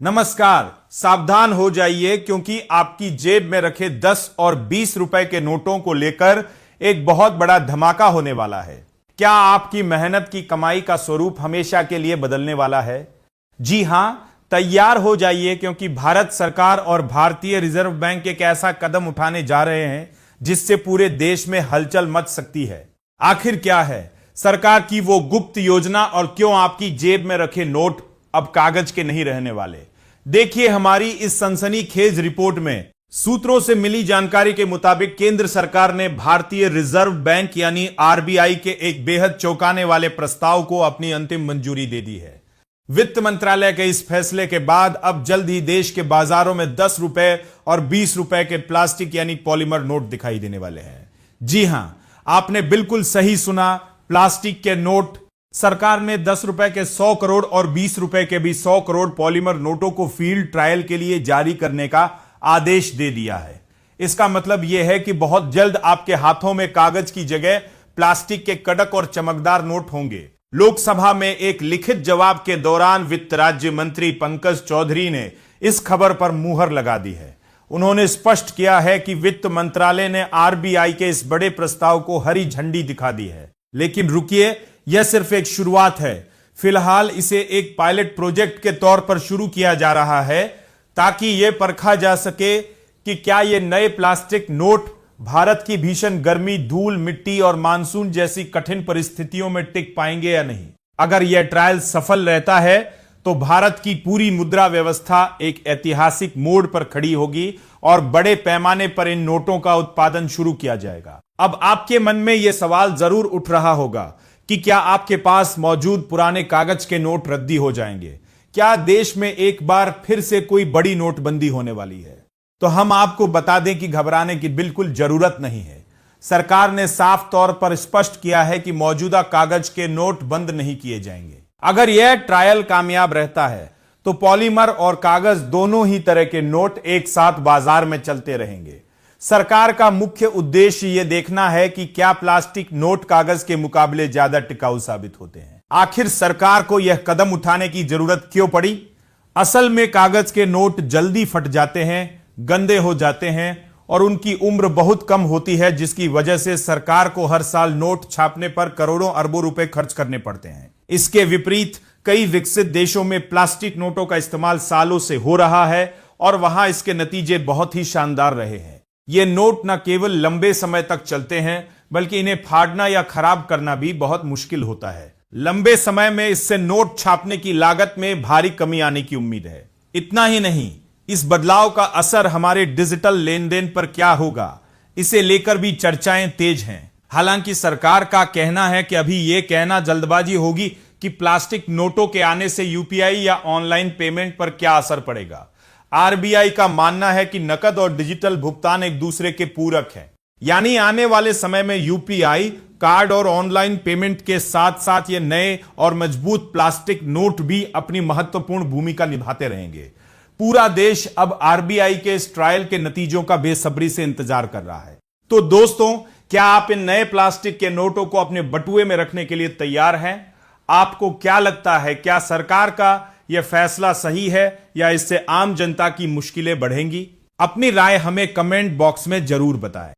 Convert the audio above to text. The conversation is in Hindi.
नमस्कार। सावधान हो जाइए क्योंकि आपकी जेब में रखे 10 और 20 रुपए के नोटों को लेकर एक बहुत बड़ा धमाका होने वाला है। क्या आपकी मेहनत की कमाई का स्वरूप हमेशा के लिए बदलने वाला है? जी हां, तैयार हो जाइए क्योंकि भारत सरकार और भारतीय रिजर्व बैंक एक ऐसा कदम उठाने जा रहे हैं जिससे पूरे देश में हलचल मच सकती है। आखिर क्या है सरकार की वो गुप्त योजना और क्यों आपकी जेब में रखे नोट अब कागज के नहीं रहने वाले? देखिए हमारी इस सनसनीखेज रिपोर्ट में। सूत्रों से मिली जानकारी के मुताबिक केंद्र सरकार ने भारतीय रिजर्व बैंक यानी आरबीआई के एक बेहद चौंकाने वाले प्रस्ताव को अपनी अंतिम मंजूरी दे दी है। वित्त मंत्रालय के इस फैसले के बाद अब जल्द ही देश के बाजारों में 10 रुपए और 20 रुपए के प्लास्टिक यानी पॉलीमर नोट दिखाई देने वाले हैं। जी हां, आपने बिल्कुल सही सुना, प्लास्टिक के नोट। सरकार ने 10 रुपए के 100 करोड़ और 20 रुपए के भी 100 करोड़ पॉलीमर नोटों को फील्ड ट्रायल के लिए जारी करने का आदेश दे दिया है। इसका मतलब यह है कि बहुत जल्द आपके हाथों में कागज की जगह प्लास्टिक के कड़क और चमकदार नोट होंगे। लोकसभा में एक लिखित जवाब के दौरान वित्त राज्य मंत्री पंकज चौधरी ने इस खबर पर मुहर लगा दी है। उन्होंने स्पष्ट किया है कि वित्त मंत्रालय ने आरबीआई के इस बड़े प्रस्ताव को हरी झंडी दिखा दी है। लेकिन रुकिए, यह सिर्फ एक शुरुआत है। फिलहाल इसे एक पायलट प्रोजेक्ट के तौर पर शुरू किया जा रहा है ताकि यह परखा जा सके कि क्या ये नए प्लास्टिक नोट भारत की भीषण गर्मी, धूल, मिट्टी और मानसून जैसी कठिन परिस्थितियों में टिक पाएंगे या नहीं। अगर यह ट्रायल सफल रहता है तो भारत की पूरी मुद्रा व्यवस्था एक ऐतिहासिक मोड़ पर खड़ी होगी और बड़े पैमाने पर इन नोटों का उत्पादन शुरू किया जाएगा। अब आपके मन में यह सवाल जरूर उठ रहा होगा कि क्या आपके पास मौजूद पुराने कागज के नोट रद्दी हो जाएंगे? क्या देश में एक बार फिर से कोई बड़ी नोटबंदी होने वाली है? तो हम आपको बता दें कि घबराने की बिल्कुल जरूरत नहीं है। सरकार ने साफ तौर पर स्पष्ट किया है कि मौजूदा कागज के नोट बंद नहीं किए जाएंगे। अगर यह ट्रायल कामयाब रहता है तो पॉलीमर और कागज दोनों ही तरह के नोट एक साथ बाजार में चलते रहेंगे। सरकार का मुख्य उद्देश्य यह देखना है कि क्या प्लास्टिक नोट कागज के मुकाबले ज्यादा टिकाऊ साबित होते हैं। आखिर सरकार को यह कदम उठाने की जरूरत क्यों पड़ी? असल में कागज के नोट जल्दी फट जाते हैं, गंदे हो जाते हैं और उनकी उम्र बहुत कम होती है, जिसकी वजह से सरकार को हर साल नोट छापने पर करोड़ों अरबों रुपए खर्च करने पड़ते हैं। इसके विपरीत कई विकसित देशों में प्लास्टिक नोटों का इस्तेमाल सालों से हो रहा है और वहां इसके नतीजे बहुत ही शानदार रहे हैं। ये नोट न केवल लंबे समय तक चलते हैं बल्कि इन्हें फाड़ना या खराब करना भी बहुत मुश्किल होता है। लंबे समय में इससे नोट छापने की लागत में भारी कमी आने की उम्मीद है। इतना ही नहीं, इस बदलाव का असर हमारे डिजिटल लेन देन पर क्या होगा, इसे लेकर भी चर्चाएं तेज हैं। हालांकि सरकार का कहना है कि अभी यह कहना जल्दबाजी होगी कि प्लास्टिक नोटों के आने से यूपीआई या ऑनलाइन पेमेंट पर क्या असर पड़ेगा। आरबीआई का मानना है कि नकद और डिजिटल भुगतान एक दूसरे के पूरक हैं। यानी आने वाले समय में यूपीआई, कार्ड और ऑनलाइन पेमेंट के साथ साथ ये नए और मजबूत प्लास्टिक नोट भी अपनी महत्वपूर्ण भूमिका निभाते रहेंगे। पूरा देश अब आरबीआई के इस ट्रायल के नतीजों का बेसब्री से इंतजार कर रहा है। तो दोस्तों, क्या आप इन नए प्लास्टिक के नोटों को अपने बटुए में रखने के लिए तैयार हैं? आपको क्या लगता है, क्या सरकार का यह फैसला सही है या इससे आम जनता की मुश्किलें बढ़ेंगी? अपनी राय हमें कमेंट बॉक्स में जरूर बताएं।